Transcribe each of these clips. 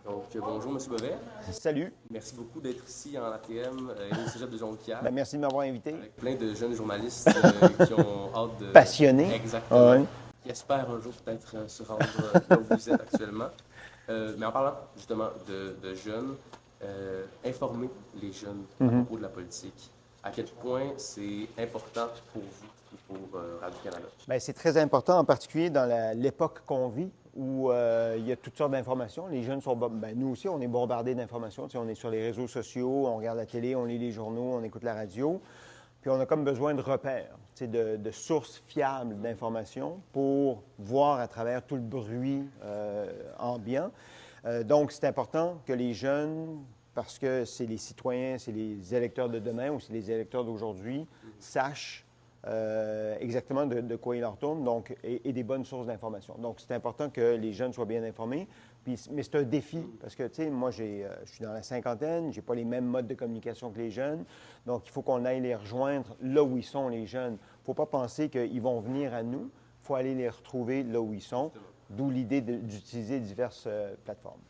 Donc, bonjour, M. Bovet. Salut. Merci beaucoup d'être ici en ATM et au Cégep de Jonquière, Merci de m'avoir invité. avec plein de jeunes journalistes qui ont hâte de... Passionné. Exactement. Ouais. Qui espèrent un jour peut-être se rendre là où vous êtes actuellement. Mais en parlant justement de jeunes, informer les jeunes à propos de la politique, à quel point c'est important pour vous et pour Radio-Canada? C'est très important, en particulier dans l'époque qu'on vit, où il y a toutes sortes d'informations. Les jeunes sont... nous aussi, on est bombardés d'informations. Tu sais, on est sur les réseaux sociaux, on regarde la télé, on lit les journaux, on écoute la radio. Puis on a comme besoin de repères, tu sais, de sources fiables d'informations pour voir à travers tout le bruit ambiant. Donc, c'est important que les jeunes, parce que c'est les citoyens, c'est les électeurs de demain ou c'est les électeurs d'aujourd'hui, sachent exactement de quoi il en retourne, donc, et des bonnes sources d'information. Donc, c'est important que les jeunes soient bien informés. Mais c'est un défi, parce que, tu sais, moi, je suis dans la cinquantaine, je n'ai pas les mêmes modes de communication que les jeunes, donc il faut qu'on aille les rejoindre là où ils sont, les jeunes. Il ne faut pas penser qu'ils vont venir à nous, il faut aller les retrouver là où ils sont, d'où l'idée d'utiliser diverses plateformes.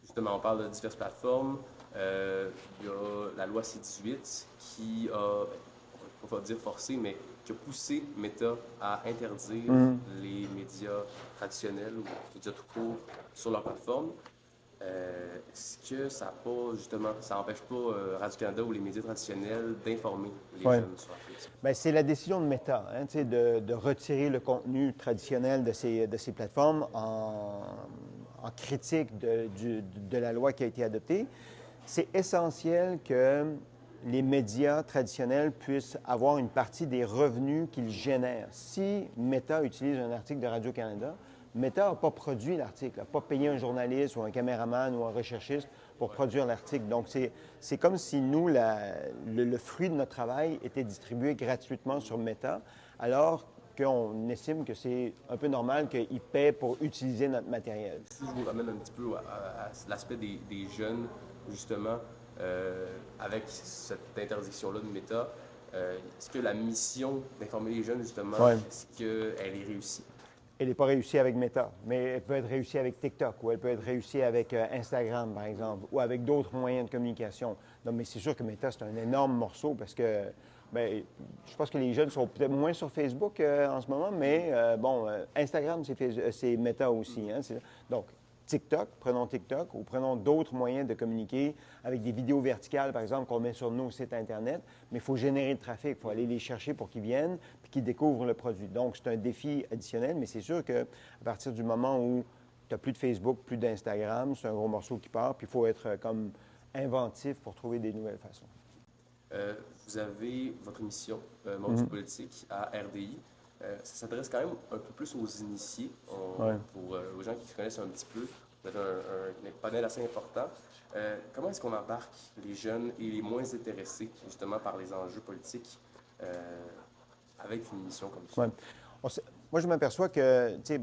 Justement, on parle de diverses plateformes. Il y a la loi C-18 qui a, on va pas dire forcé, mais qui a poussé Meta à interdire les médias traditionnels ou les médias tout court sur leur plateforme. Est-ce que ça pas, justement, ça n'empêche pas Radio-Canada ou les médias traditionnels d'informer les jeunes sur la politique? C'est la décision de Meta, hein, de retirer le contenu traditionnel de ces plateformes en critique de la loi qui a été adoptée. C'est essentiel que les médias traditionnels puissent avoir une partie des revenus qu'ils génèrent. Si Meta utilise un article de Radio-Canada, Meta n'a pas produit l'article, n'a pas payé un journaliste ou un caméraman ou un recherchiste pour produire l'article. Donc, c'est comme si nous, le fruit de notre travail était distribué gratuitement sur Meta, alors qu'on estime que c'est un peu normal qu'ils paient pour utiliser notre matériel. Si je vous ramène un petit peu à l'aspect des jeunes, justement, avec cette interdiction-là de Meta, est-ce que la mission d'informer les jeunes, justement, est-ce qu'elle est réussie? Elle n'est pas réussie avec Meta, mais elle peut être réussie avec TikTok ou elle peut être réussie avec Instagram, par exemple, ou avec d'autres moyens de communication. Non, mais c'est sûr que Meta, c'est un énorme morceau parce que je pense que les jeunes sont peut-être moins sur Facebook en ce moment, mais Instagram, c'est Meta aussi. Hein, donc, TikTok, prenons TikTok ou prenons d'autres moyens de communiquer avec des vidéos verticales, par exemple, qu'on met sur nos sites Internet, mais il faut générer le trafic, il faut aller les chercher pour qu'ils viennent puis qu'ils découvrent le produit. Donc, c'est un défi additionnel, mais c'est sûr qu'à partir du moment où tu n'as plus de Facebook, plus d'Instagram, c'est un gros morceau qui part, puis il faut être comme inventif pour trouver des nouvelles façons. Vous avez votre émission, Monde du politique, à RDI. Ça s'adresse quand même un peu plus aux initiés, pour aux gens qui connaissent un petit peu. Vous avez un panel assez important. Comment est-ce qu'on embarque les jeunes et les moins intéressés, justement, par les enjeux politiques avec une émission comme ça? Moi, je m'aperçois que, tu sais,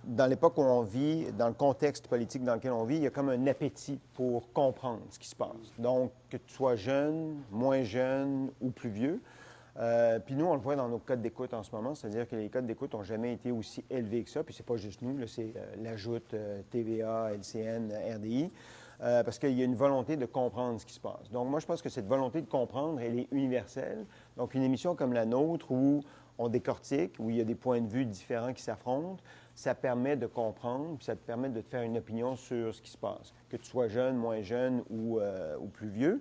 dans l'époque où on vit, dans le contexte politique dans lequel on vit, il y a comme un appétit pour comprendre ce qui se passe. Donc, que tu sois jeune, moins jeune ou plus vieux. Puis nous, on le voit dans nos codes d'écoute en ce moment, c'est-à-dire que les codes d'écoute n'ont jamais été aussi élevés que ça. Puis c'est pas juste nous, là, c'est l'ajoute TVA, LCN, RDI, parce qu'il y a une volonté de comprendre ce qui se passe. Donc moi, je pense que cette volonté de comprendre, elle est universelle. Donc une émission comme la nôtre où on décortique, où il y a des points de vue différents qui s'affrontent, ça permet de comprendre, puis ça te permet de te faire une opinion sur ce qui se passe, que tu sois jeune, moins jeune ou plus vieux.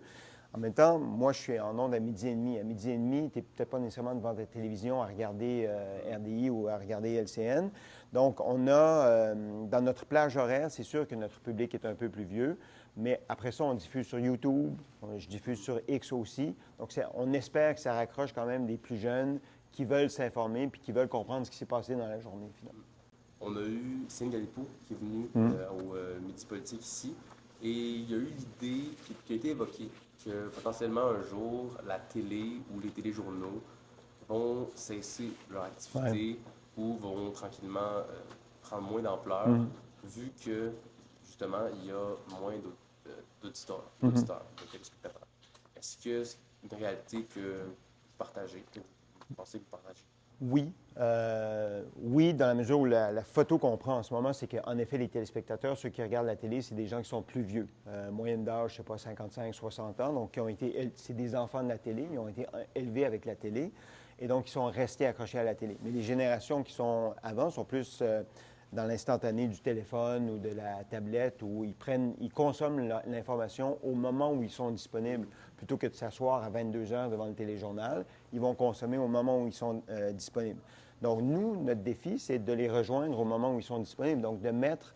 En même temps, moi, je suis en ondes à midi et demi. À midi et demi, tu n'es peut-être pas nécessairement devant ta télévision à regarder RDI ou à regarder LCN. Donc, on a, dans notre plage horaire, c'est sûr que notre public est un peu plus vieux, mais après ça, on diffuse sur YouTube, je diffuse sur X aussi. Donc, on espère que ça raccroche quand même des plus jeunes qui veulent s'informer puis qui veulent comprendre ce qui s'est passé dans la journée, finalement. On a eu Céline Galipo qui est venue au Midi Politique ici, et il y a eu l'idée qui a été évoquée que potentiellement un jour, la télé ou les téléjournaux vont cesser leur activité ou vont tranquillement prendre moins d'ampleur, vu que, justement, il y a moins d'auditeurs, de téléspectateurs. Est-ce que c'est une réalité que vous partagez, que vous pensez que vous partagez? Oui. Oui, dans la mesure où la photo qu'on prend en ce moment, c'est qu'en effet, les téléspectateurs, ceux qui regardent la télé, c'est des gens qui sont plus vieux. Moyenne d'âge, je ne sais pas, 55, 60 ans. Donc, c'est des enfants de la télé. Ils ont été élevés avec la télé. Et donc, ils sont restés accrochés à la télé. Mais les générations qui sont avant sont plus dans l'instantané du téléphone ou de la tablette où ils consomment l'information au moment où ils sont disponibles. Plutôt que de s'asseoir à 22 heures devant le téléjournal, ils vont consommer au moment où ils sont disponibles. Donc, nous, notre défi, c'est de les rejoindre au moment où ils sont disponibles. Donc, de mettre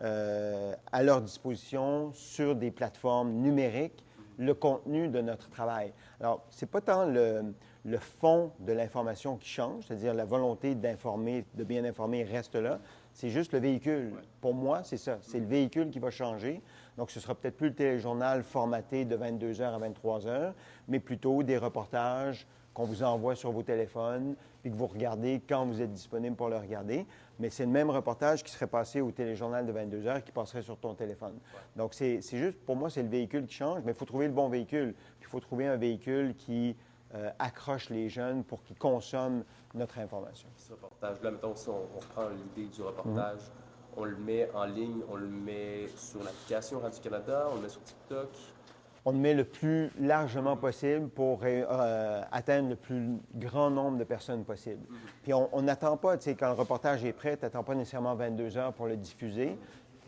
à leur disposition sur des plateformes numériques le contenu de notre travail. Alors, ce n'est pas tant le fond de l'information qui change, c'est-à-dire la volonté d'informer, de bien informer reste là. C'est juste le véhicule. Ouais. Pour moi, c'est ça. C'est le véhicule qui va changer. Donc, ce sera peut-être plus le téléjournal formaté de 22 heures à 23 heures, mais plutôt des reportages qu'on vous envoie sur vos téléphones, puis que vous regardez quand vous êtes disponible pour le regarder. Mais c'est le même reportage qui serait passé au téléjournal de 22 heures qui passerait sur ton téléphone. Ouais. Donc, c'est juste, pour moi, c'est le véhicule qui change, mais il faut trouver le bon véhicule. Puis il faut trouver un véhicule qui accroche les jeunes pour qu'ils consomment notre information. Ce reportage-là, mettons, si on reprend l'idée du reportage, on le met en ligne, on le met sur l'application Radio-Canada, on le met sur TikTok. On le met le plus largement possible pour atteindre le plus grand nombre de personnes possible. Puis on n'attend pas, tu sais, quand le reportage est prêt, tu n'attends pas nécessairement 22 heures pour le diffuser.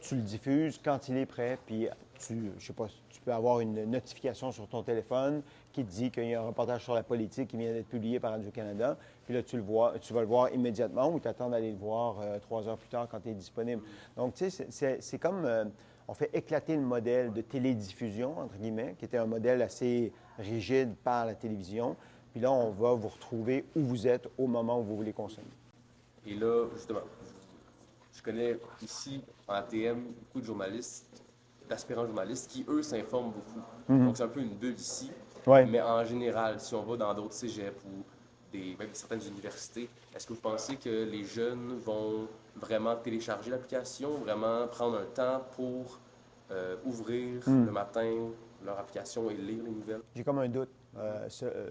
Tu le diffuses quand il est prêt, puis je sais pas, tu peux avoir une notification sur ton téléphone qui te dit qu'il y a un reportage sur la politique qui vient d'être publié par Radio-Canada. Puis là, tu vas le voir immédiatement ou tu attends d'aller le voir 3 heures plus tard quand tu es disponible. Donc, tu sais, c'est comme... on fait éclater le modèle de télédiffusion, entre guillemets, qui était un modèle assez rigide par la télévision. Puis là, on va vous retrouver où vous êtes au moment où vous voulez consommer. Et là, justement, je connais ici, en ATM, beaucoup de journalistes, d'aspirants journalistes, qui, eux, s'informent beaucoup. Donc, c'est un peu une bulle ici. Ouais. Mais en général, si on va dans d'autres cégeps ou même certaines universités, est-ce que vous pensez que les jeunes vont vraiment télécharger l'application, vraiment prendre un temps pour ouvrir le matin leur application et lire les nouvelles? J'ai comme un doute.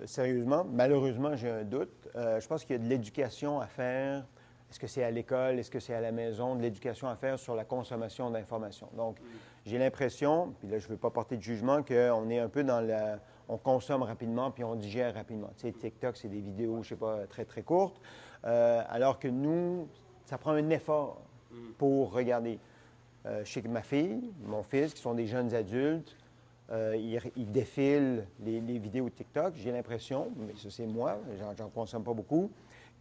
Sérieusement, malheureusement, j'ai un doute. Je pense qu'il y a de l'éducation à faire. Est-ce que c'est à l'école? Est-ce que c'est à la maison? De l'éducation à faire sur la consommation d'informations. Donc, j'ai l'impression, puis là, je ne veux pas porter de jugement, qu'on est un peu dans la... On consomme rapidement, puis on digère rapidement. Tu sais, TikTok, c'est des vidéos, je ne sais pas, très, très courtes. Alors que nous, ça prend un effort pour regarder. Chez ma fille, mon fils, qui sont des jeunes adultes, ils défilent les vidéos TikTok. J'ai l'impression, mais ça c'est moi, j'en consomme pas beaucoup,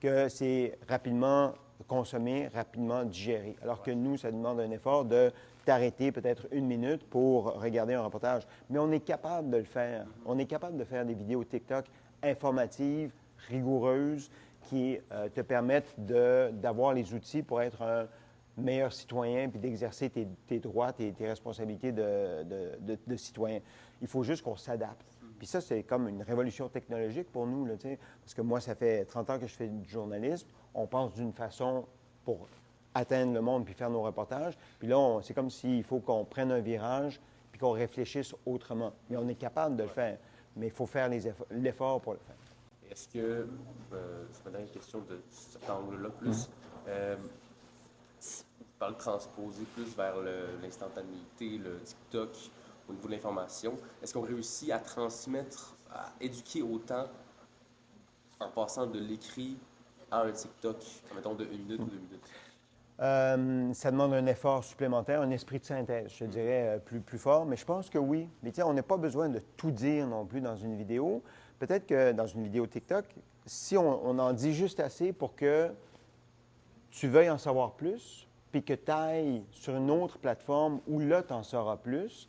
que c'est rapidement consommé, rapidement digéré. Alors que nous, ça demande un effort de t'arrêter peut-être 1 minute pour regarder un reportage. Mais on est capable de le faire. On est capable de faire des vidéos TikTok informatives, rigoureuses, qui te permettent d'avoir les outils pour être un meilleur citoyen puis d'exercer tes droits, tes responsabilités de citoyen. Il faut juste qu'on s'adapte. Puis ça, c'est comme une révolution technologique pour nous, là, parce que moi, ça fait 30 ans que je fais du journalisme. On pense d'une façon pour atteindre le monde puis faire nos reportages. Puis là, c'est comme s'il faut qu'on prenne un virage puis qu'on réfléchisse autrement. Mais on est capable de le faire. Mais il faut faire l'effort pour le faire. Est-ce que, c'est ma dernière question de cet angle-là plus, tu parles de transposer plus vers l'instantanéité, le TikTok, au niveau de l'information. Est-ce qu'on réussit à transmettre, à éduquer autant en passant de l'écrit à un TikTok, mettons de 1 minute ou 2 minutes? Ça demande un effort supplémentaire, un esprit de synthèse, je dirais, plus fort, mais je pense que oui. Mais tiens, on n'a pas besoin de tout dire non plus dans une vidéo. Peut-être que dans une vidéo TikTok, si on en dit juste assez pour que tu veuilles en savoir plus, puis que tu ailles sur une autre plateforme où là, tu en sauras plus,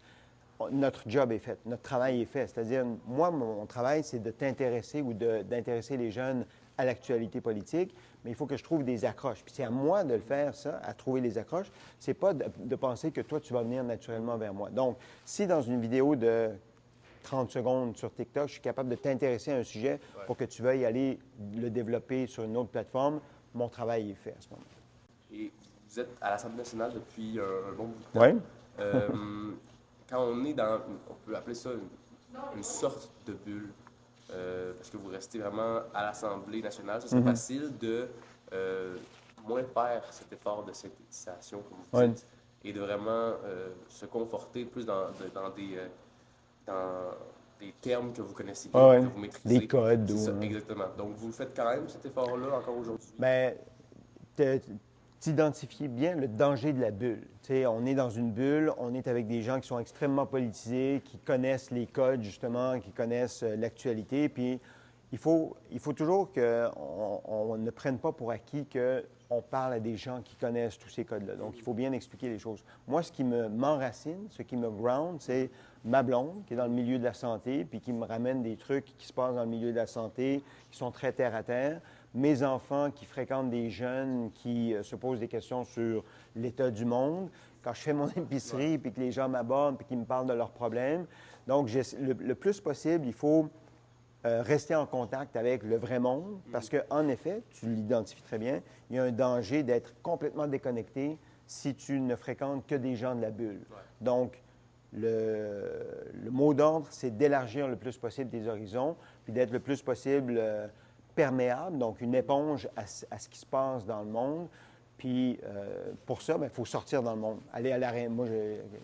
notre job est fait, notre travail est fait. C'est-à-dire, moi, mon travail, c'est de t'intéresser ou d'intéresser les jeunes à l'actualité politique, mais il faut que je trouve des accroches. Puis c'est à moi de le faire, ça, à trouver les accroches. C'est pas de penser que toi, tu vas venir naturellement vers moi. Donc, si dans une vidéo de 30 secondes sur TikTok, je suis capable de t'intéresser à un sujet pour que tu veuilles aller le développer sur une autre plateforme, mon travail est fait à ce moment-là. Et vous êtes à l'Assemblée nationale depuis un bon bout de temps. Oui. Quand on est dans, on peut appeler ça une sorte de bulle, parce que vous restez vraiment à l'Assemblée nationale, ce serait facile de moins faire cet effort de synthétisation, comme vous dites, et de vraiment se conforter plus dans des termes que vous connaissez bien, que vous maîtrisez. Des codes. C'est ça, exactement. Donc, vous faites quand même cet effort-là encore aujourd'hui. Bien, t'identifies bien le danger de la bulle. T'sais, on est dans une bulle, on est avec des gens qui sont extrêmement politisés, qui connaissent les codes, justement, qui connaissent l'actualité. Puis, il faut toujours qu'on ne prenne pas pour acquis qu'on parle à des gens qui connaissent tous ces codes-là. Donc, il faut bien expliquer les choses. Moi, ce qui m'enracine, ce qui me ground, c'est ma blonde, qui est dans le milieu de la santé, puis qui me ramène des trucs qui se passent dans le milieu de la santé, qui sont très terre à terre. Mes enfants qui fréquentent des jeunes qui se posent des questions sur l'état du monde. Quand je fais mon épicerie, puis que les gens m'abordent, puis qu'ils me parlent de leurs problèmes. Donc, le plus possible, il faut rester en contact avec le vrai monde, parce qu'en effet, tu l'identifies très bien, il y a un danger d'être complètement déconnecté si tu ne fréquentes que des gens de la bulle. Donc, le mot d'ordre, c'est d'élargir le plus possible tes horizons, puis d'être le plus possible perméable, donc une éponge à ce qui se passe dans le monde. Puis pour ça, il faut sortir dans le monde. Aller à l'aréna. Moi,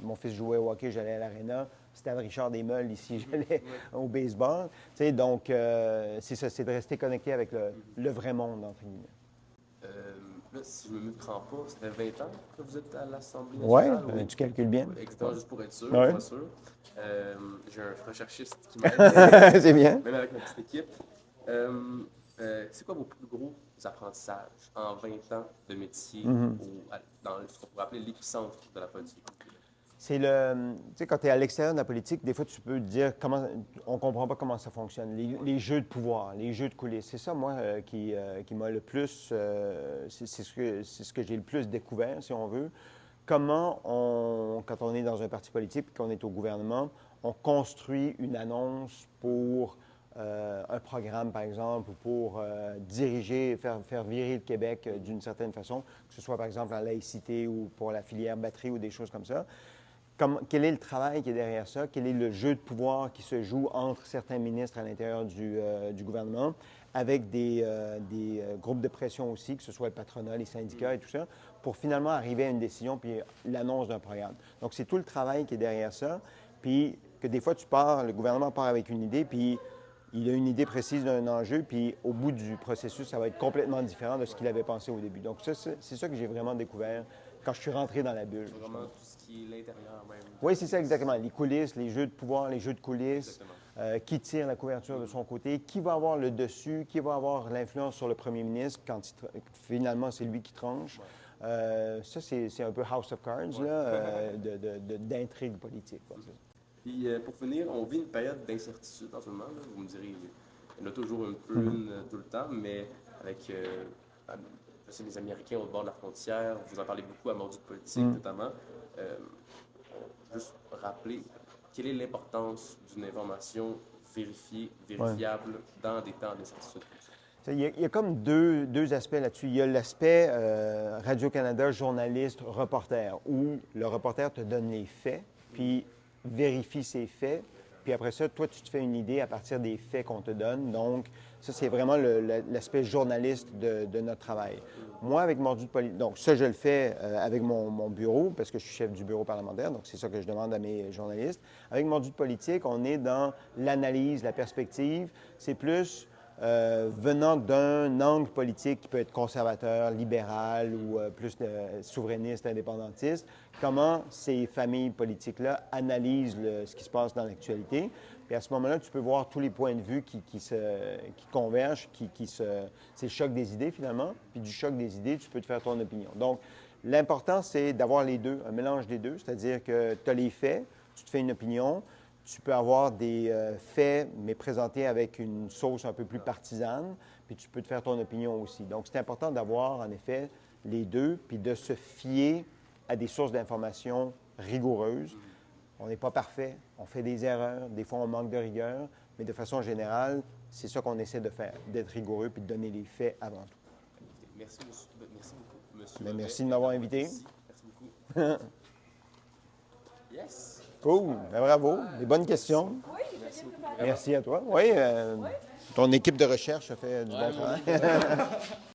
mon fils jouait au hockey, j'allais à l'aréna. Stade Richard des Meules, ici, j'allais au baseball. Donc, c'est ça, c'est de rester connecté avec le vrai monde, entre guillemets. Là, si je ne me trompe pas, ça fait 20 ans que vous êtes à l'Assemblée Oui, nationale? tu calcules bien. Exactement, juste pour être sûr, Ouais. pas sûr. J'ai un recherchiste qui m'aide, C'est bien. même avec ma petite équipe. C'est quoi vos plus gros apprentissages en 20 ans de métier dans ce qu'on pourrait appeler l'épicentre de la politique? C'est tu sais, quand tu es à l'extérieur de la politique, des fois, tu peux te dire on ne comprend pas comment ça fonctionne. Les jeux de pouvoir, les jeux de coulisses. C'est ça, moi, qui m'a le plus. C'est ce que j'ai le plus découvert, si on veut. Comment quand on est dans un parti politique et qu'on est au gouvernement, on construit une annonce pour un programme, par exemple, ou pour diriger, faire virer le Québec d'une certaine façon, que ce soit, par exemple, en laïcité ou pour la filière batterie ou des choses comme ça. Quel est le travail qui est derrière ça? Quel est le jeu de pouvoir qui se joue entre certains ministres à l'intérieur du gouvernement, avec des groupes de pression aussi, que ce soit le patronat, les syndicats et tout ça, pour finalement arriver à une décision puis l'annonce d'un programme. Donc, c'est tout le travail qui est derrière ça. Puis, que des fois, le gouvernement part avec une idée, puis il a une idée précise d'un enjeu, puis au bout du processus, ça va être complètement différent de ce qu'il avait pensé au début. Donc, ça, c'est ça que j'ai vraiment découvert quand je suis rentré dans la bulle. Vraiment tout ce qui est l'intérieur même. Oui, c'est ça exactement. Les coulisses, les jeux de pouvoir, les jeux de coulisses, qui tire la couverture de son côté, qui va avoir le dessus, qui va avoir l'influence sur le premier ministre quand finalement c'est lui qui tranche. Ça, c'est un peu House of Cards, là, d'intrigue politique. Puis pour finir, on vit une période d'incertitude en ce moment. Là. Vous me direz, il y en a toujours un peu une tout le temps, mais avec je sais, les Américains au bord de la frontière, vous en parlez beaucoup à Mordu de politique notamment. Juste rappeler, quelle est l'importance d'une information vérifiable dans des temps d'incertitude? Il y a comme deux aspects là-dessus. Il y a l'aspect Radio-Canada, journaliste, reporter, où le reporter te donne les faits, puis vérifie ces faits, puis après ça, toi, tu te fais une idée à partir des faits qu'on te donne. Donc, ça, c'est vraiment l'aspect journaliste de notre travail. Moi, avec Mordu de politique, donc ça, je le fais avec mon bureau, parce que je suis chef du bureau parlementaire, donc c'est ça que je demande à mes journalistes. Avec Mordu de politique, on est dans l'analyse, la perspective. C'est plus venant d'un angle politique qui peut être conservateur, libéral ou plus souverainiste, indépendantiste, comment ces familles politiques-là analysent ce qui se passe dans l'actualité. Puis à ce moment-là, tu peux voir tous les points de vue qui convergent, c'est le choc des idées finalement. Puis du choc des idées, tu peux te faire ton opinion. Donc, l'important, c'est d'avoir les deux, un mélange des deux, c'est-à-dire que tu as les faits, tu te fais une opinion. Tu peux avoir des faits, mais présentés avec une sauce un peu plus partisane, puis tu peux te faire ton opinion aussi. Donc, c'est important d'avoir, en effet, les deux, puis de se fier à des sources d'informations rigoureuses. On n'est pas parfait, on fait des erreurs, des fois on manque de rigueur, mais de façon générale, c'est ça qu'on essaie de faire, d'être rigoureux puis de donner les faits avant tout. Merci beaucoup, monsieur. Merci de m'avoir invité. Merci beaucoup. Yes! Cool. Ben, bravo. Des bonnes questions. Oui, j'ai bien préparé. Merci à toi. Oui, ton équipe de recherche a fait du bon travail.